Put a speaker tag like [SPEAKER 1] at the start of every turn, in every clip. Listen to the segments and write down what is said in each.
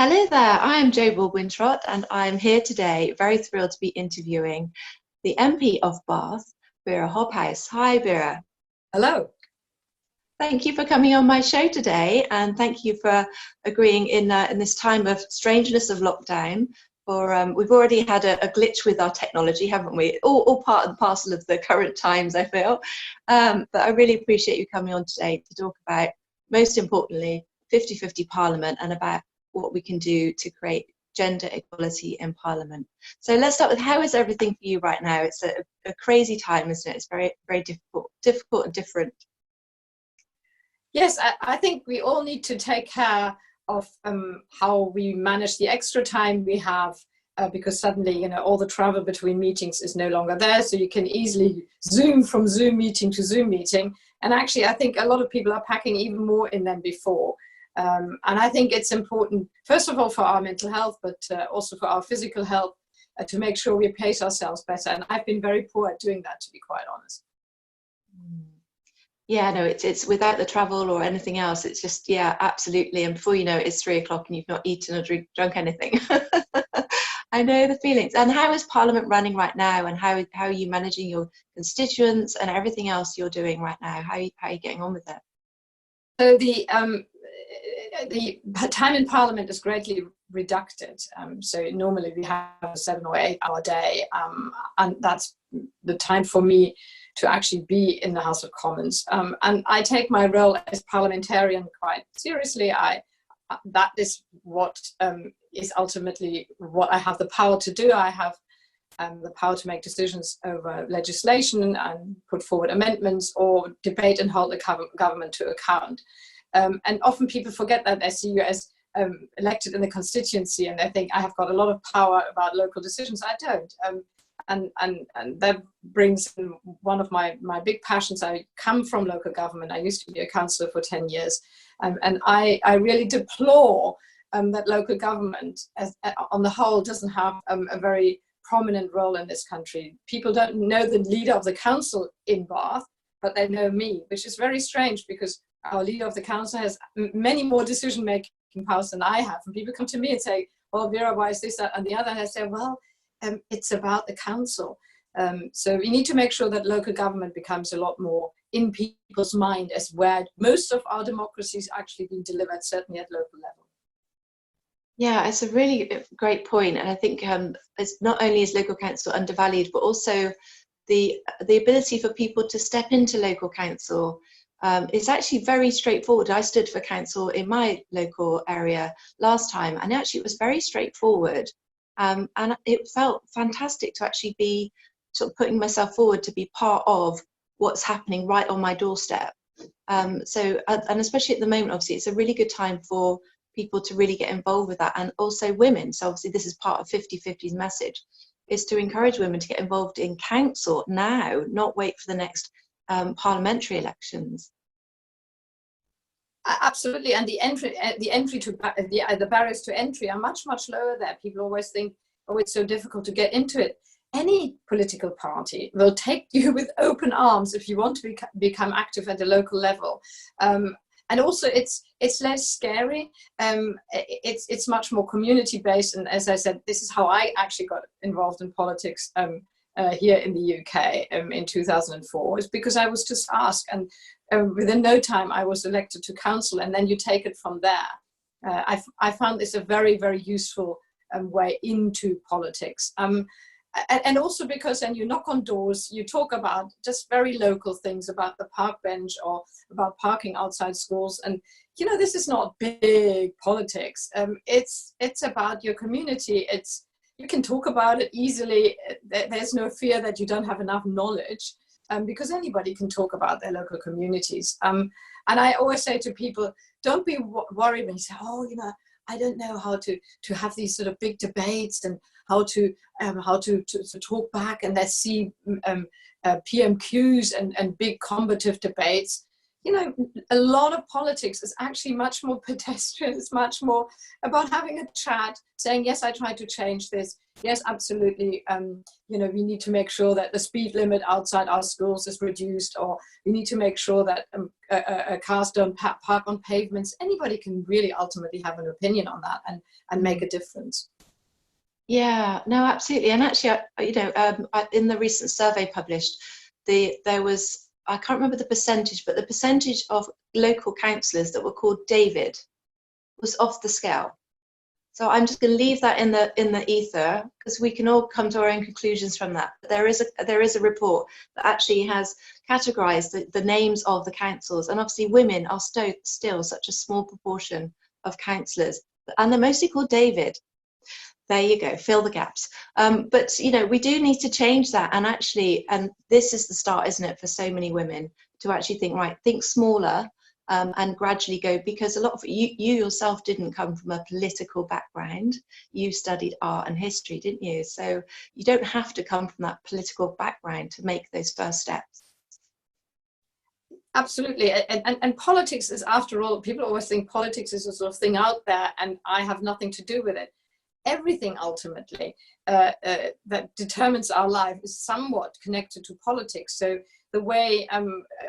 [SPEAKER 1] Hello there, I am Jo Baldwin-Trott and I'm here today, very thrilled to be interviewing the MP of Bath, Wera Hobhouse. Hi Wera.
[SPEAKER 2] Hello.
[SPEAKER 1] Thank you for coming on my show today, and thank you for agreeing in this time of strangeness of lockdown. We've already had a glitch with our technology, haven't we? All part and parcel of the current times, I feel. But I really appreciate you coming on today to talk about, most importantly, 50-50 Parliament and about what we can do to create gender equality in Parliament. So let's start with, how is everything for you right now? It's a crazy time, isn't it? It's very, very difficult and different.
[SPEAKER 2] Yes, I think we all need to take care of how we manage the extra time we have, because suddenly, all the travel between meetings is no longer there. So you can easily Zoom from Zoom meeting to Zoom meeting. And actually, I think a lot of people are packing even more in than before. And I think it's important, first of all, for our mental health, but also for our physical health, to make sure we pace ourselves better. And I've been very poor at doing that, to be quite honest.
[SPEAKER 1] Yeah, no, it's without the travel or anything else. It's just, yeah, absolutely. And before you know it, it's 3 o'clock and you've not eaten or drunk anything. I know the feelings. And how is Parliament running right now? And how are you managing your constituents and everything else you're doing right now? How are you getting on with it?
[SPEAKER 2] So the time in Parliament is greatly reducted. So normally we have a 7 or 8 hour day, and that's the time for me to actually be in the House of Commons. And I take my role as parliamentarian quite seriously. That is what is ultimately what I have the power to do. I have the power to make decisions over legislation and put forward amendments or debate and hold the government to account. And often people forget that. They see you as elected in the constituency and they think I have got a lot of power about local decisions. I don't. And that brings in one of my big passions. I come from local government. I used to be a councillor for 10 years. And I really deplore that local government on the whole doesn't have a very prominent role in this country. People don't know the leader of the council in Bath, but they know me, which is very strange because our leader of the council has many more decision-making powers than I have. And people come to me and say, well, Wera, why is this, that, and the other? And I say, well, it's about the council. So we need to make sure that local government becomes a lot more in people's mind as where most of our democracies actually being delivered, certainly at local level.
[SPEAKER 1] Yeah, it's a really great point. And I think it's not only is local council undervalued, but also the ability for people to step into local council is actually very straightforward. I stood for council in my local area last time, and actually it was very straightforward. And it felt fantastic to actually be sort of putting myself forward to be part of what's happening right on my doorstep. And especially at the moment, obviously, it's a really good time for people to really get involved with that, and also women. So obviously this is part of 50-50's message, is to encourage women to get involved in council now, not wait for the next parliamentary elections.
[SPEAKER 2] Absolutely, and the barriers to entry are much lower there. People always think, oh, it's so difficult to get into it. Any political party will take you with open arms if you want to become active at the local level. And also, it's less scary. It's much more community based. And as I said, this is how I actually got involved in politics here in the UK in 2004. It's because I was just asked, and within no time I was elected to council, and then you take it from there. I found this a very, very useful way into politics. And also because then you knock on doors, you talk about just very local things, about the park bench or about parking outside schools. And, this is not big politics. It's about your community. You can talk about it easily. There's no fear that you don't have enough knowledge, because anybody can talk about their local communities. And I always say to people, don't be worried when you say, oh, I don't know how to have these sort of big debates and how to talk back, and let's see PMQs and big combative debates. you know, a lot of politics is actually much more pedestrian. It's much more about having a chat, saying, yes, I try to change this. Yes, absolutely. You know, we need to make sure that the speed limit outside our schools is reduced, or we need to make sure that cars don't park on pavements. Anybody can really ultimately have an opinion on that and make a difference.
[SPEAKER 1] Yeah, no, absolutely. And actually, you know, in the recent survey published, there was, I can't remember the percentage, but the percentage of local councillors that were called David was off the scale. So I'm just going to leave that in the ether, because we can all come to our own conclusions from that. But there is a report that actually has categorised the names of the councils, and obviously women are still such a small proportion of councillors, and they're mostly called David. There you go, fill the gaps. But you know, we do need to change that, and actually, and this is the start, isn't it, for so many women to actually think, right, think smaller, and gradually go, because a lot of you yourself didn't come from a political background. You studied art and history, didn't you? So you don't have to come from that political background to make those first steps.
[SPEAKER 2] Absolutely. And politics is, after all, people always think politics is a sort of thing out there and I have nothing to do with it. Everything ultimately that determines our life is somewhat connected to politics. So the way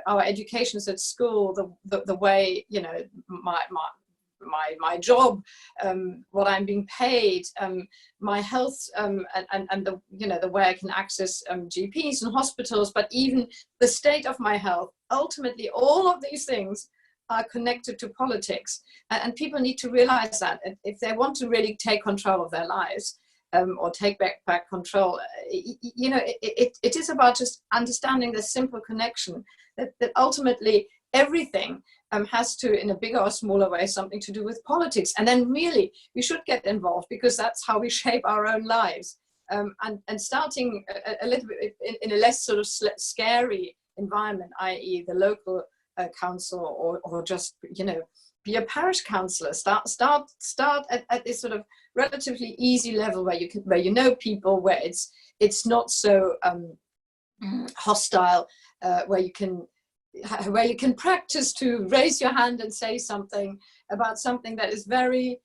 [SPEAKER 2] our education is at school, the way, you know, my job, what I'm being paid, my health, and the, you know, the way I can access GPs and hospitals, but even the state of my health. Ultimately, all of these things are connected to politics, and people need to realize that if they want to really take control of their lives, or take back control, you know, it is about just understanding the simple connection that ultimately everything has to, in a bigger or smaller way, something to do with politics. And then really we should get involved, because that's how we shape our own lives. And starting a little bit in a less sort of scary environment, i.e. the local council, or just, you know, be a parish councillor. Start at this sort of relatively easy level where you know people, where it's not so hostile, where you can practice to raise your hand and say something about something that is very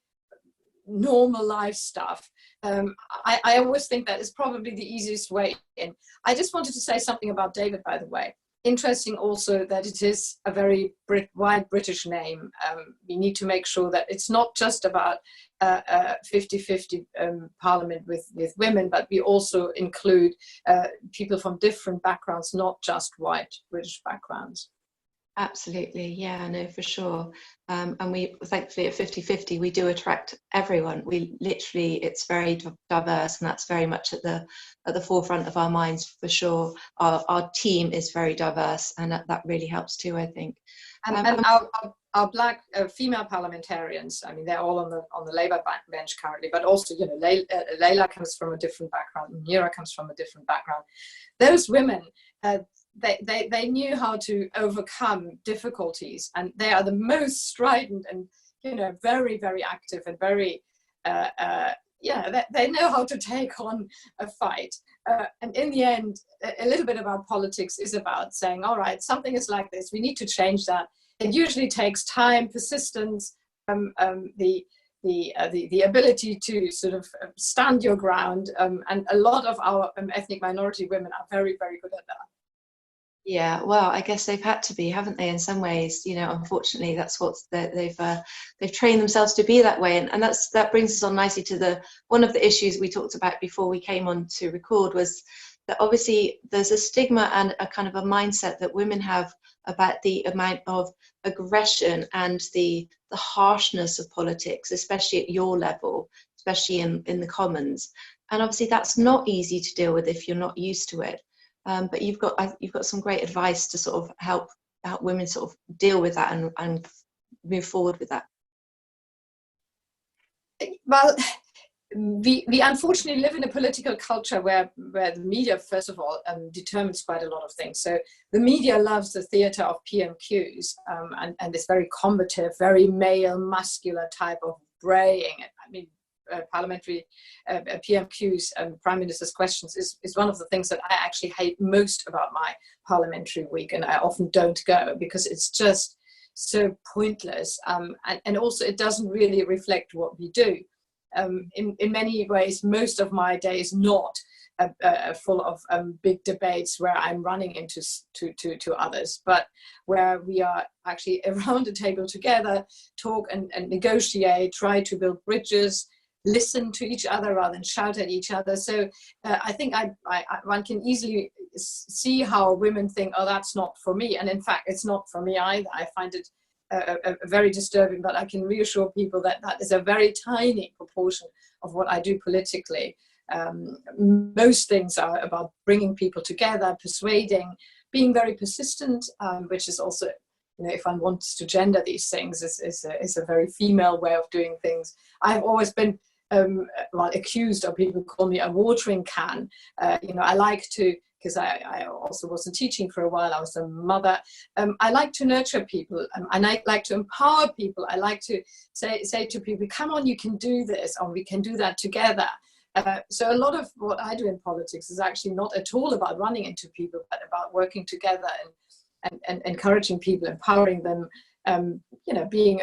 [SPEAKER 2] normal life stuff. I always think that is probably the easiest way in. I just wanted to say something about David, by the way. Interesting also that it is a very wide British name. We need to make sure that it's not just about 50-50 parliament with women, but we also include people from different backgrounds, not just white British backgrounds.
[SPEAKER 1] Absolutely, yeah, no, for sure. And we, thankfully, at 50-50, we do attract everyone. We literally, it's very diverse, and that's very much at the forefront of our minds, for sure. Our team is very diverse, and that really helps too, I think.
[SPEAKER 2] And our black female parliamentarians, I mean, they're all on the Labour bench currently, but also, you know, Layla comes from a different background, Mira comes from a different background. Those women, they knew how to overcome difficulties, and they are the most strident and, you know, very, very active and very, yeah, they know how to take on a fight. And in the end, a little bit about politics is about saying, all right, something is like this, we need to change that. It usually takes time, persistence, the ability to sort of stand your ground, and a lot of our ethnic minority women are very, very good at that.
[SPEAKER 1] Yeah, well, I guess they've had to be, haven't they, in some ways? You know, unfortunately, that's what they've trained themselves to be that way, and that brings us on nicely to one of the issues we talked about before we came on to record, was that obviously there's a stigma and a kind of a mindset that women have about the amount of aggression and the harshness of politics, especially at your level, especially in the Commons, and obviously that's not easy to deal with if you're not used to it. But you've got some great advice to sort of help women sort of deal with that and move forward with that.
[SPEAKER 2] Well, we unfortunately live in a political culture where the media, first of all, determines quite a lot of things. So the media loves the theatre of PMQs, and this very combative, very male, muscular type of braying. I mean, parliamentary PMQs and Prime Minister's questions is one of the things that I actually hate most about my parliamentary week, and I often don't go because it's just so pointless, and also it doesn't really reflect what we do. In many ways, most of my day is not full of big debates where I'm running into to others, but where we are actually around a table together, talk and negotiate, try to build bridges, listen to each other rather than shout at each other. So I think one can easily see how women think, oh, that's not for me. And in fact, it's not for me either. I find it very disturbing, but I can reassure people that that is a very tiny proportion of what I do politically. Most things are about bringing people together, persuading, being very persistent, which is also, you know, if one wants to gender these things, is a very female way of doing things. I've always been accused, or people call me a watering can. You know, I like to, because I also wasn't teaching for a while, I was a mother. I like to nurture people, and I like to empower people. I like to say to people, come on, you can do this, or we can do that together. So a lot of what I do in politics is actually not at all about running into people, but about working together and encouraging people, empowering them, you know, being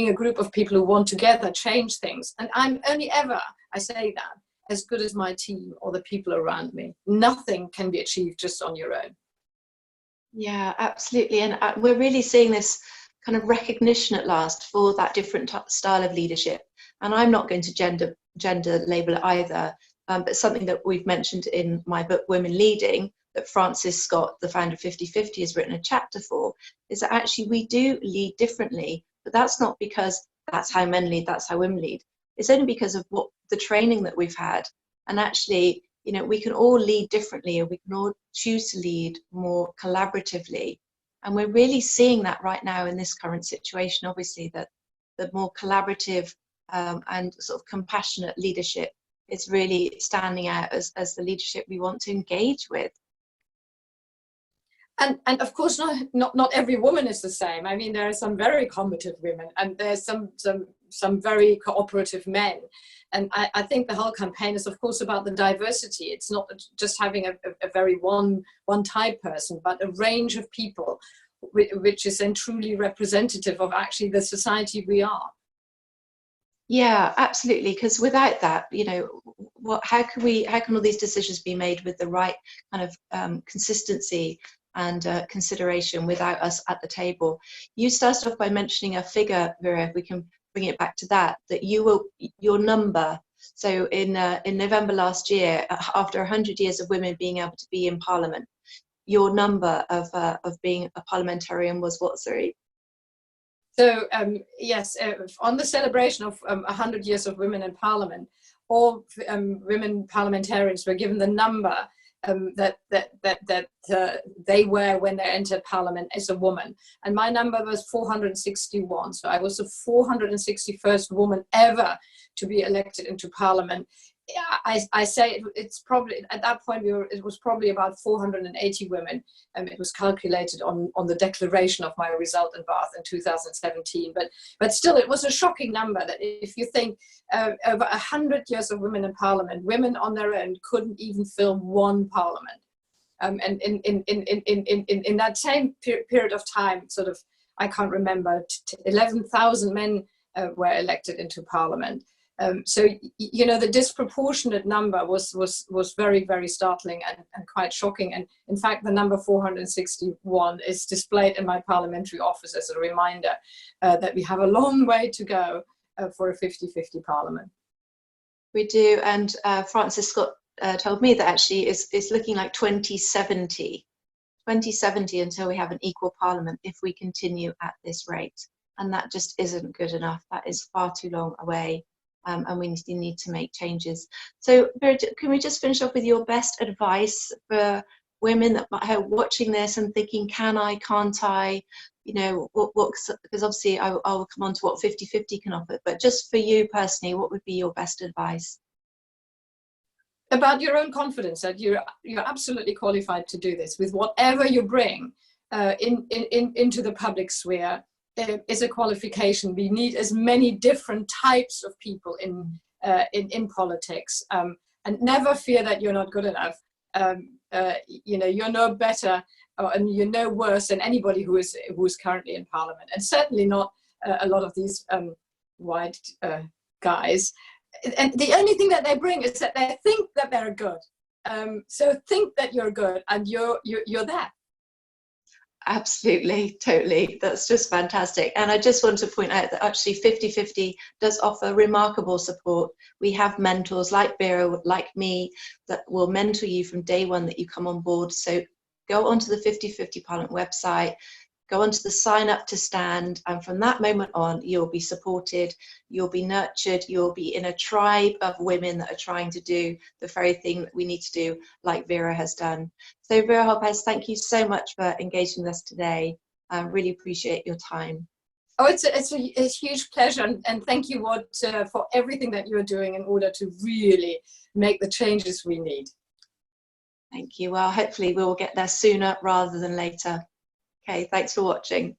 [SPEAKER 2] a group of people who want together change things. And I'm only ever, I say that, as good as my team or the people around me. Nothing can be achieved just on your own.
[SPEAKER 1] Yeah, absolutely. And we're really seeing this kind of recognition at last for that different style of leadership. And I'm not going to gender label it either, but something that we've mentioned in my book, Women Leading, that Frances Scott, the founder of 50/50, has written a chapter for, is that actually we do lead differently, but that's not because that's how men lead, that's how women lead. It's only because of what the training that we've had. And actually, you know, we can all lead differently, and we can all choose to lead more collaboratively. And we're really seeing that right now in this current situation, obviously, that the more collaborative and sort of compassionate leadership is really standing out as the leadership we want to engage with.
[SPEAKER 2] And of course, not every woman is the same. I mean, there are some very combative women, and there's some very cooperative men. And I think the whole campaign is, of course, about the diversity. It's not just having a very one type person, but a range of people, which is then truly representative of actually the society we are.
[SPEAKER 1] Yeah, absolutely. Because without that, you know, how can all these decisions be made with the right kind of consistency and consideration without us at the table? You started off by mentioning a figure, Wera, if we can bring it back to that your number. So in November last year, after 100 years of women being able to be in Parliament, your number of being a parliamentarian was what, sorry?
[SPEAKER 2] So yes, on the celebration of 100 years of women in Parliament, all women parliamentarians were given the number that they were when they entered Parliament as a woman. And my number was 461. So I was the 461st woman ever to be elected into Parliament. I say it's probably, at that point, it was probably about 480 women. It was calculated on the declaration of my result in Bath in 2017. But still, it was a shocking number that if you think over 100 years of women in Parliament, women on their own couldn't even fill one Parliament. And in that same period of time, sort of, I can't remember, 11,000 men were elected into Parliament. So, you know, the disproportionate number was very, very startling and quite shocking. And in fact, the number 461 is displayed in my parliamentary office as a reminder that we have a long way to go for a 50-50 Parliament.
[SPEAKER 1] We do. And Frances Scott told me that actually it's looking like 2070 until we have an equal Parliament if we continue at this rate. And that just isn't good enough. That is far too long away. And we need to make changes. So, Wera, can we just finish off with your best advice for women that are watching this and thinking, can I, can't I? You know, because obviously I will come on to what 50-50 can offer, but just for you personally, what would be your best advice?
[SPEAKER 2] About your own confidence, that you're absolutely qualified to do this with whatever you bring into the public sphere. Is a qualification. We need as many different types of people in in politics, and never fear that you're not good enough. You know, you're no better and you're no worse than anybody who is currently in Parliament, and certainly not a lot of these white guys. And the only thing that they bring is that they think that they're good. So think that you're good, and you're there.
[SPEAKER 1] Absolutely, totally. That's just fantastic. And I just want to point out that actually 50/50 does offer remarkable support. We have mentors like Wera, like me, that will mentor you from day one that you come on board. So go onto the 50/50 Parliament website, go onto the sign up to stand, and from that moment on, you'll be supported, you'll be nurtured, you'll be in a tribe of women that are trying to do the very thing that we need to do, like Wera has done. So Wera Hobhouse, thank you so much for engaging with us today. I really appreciate your time.
[SPEAKER 2] Oh, it's a huge pleasure, and thank you, Ward, for everything that you're doing in order to really make the changes we need.
[SPEAKER 1] Thank you. Well, hopefully we'll get there sooner rather than later. Okay, thanks for watching.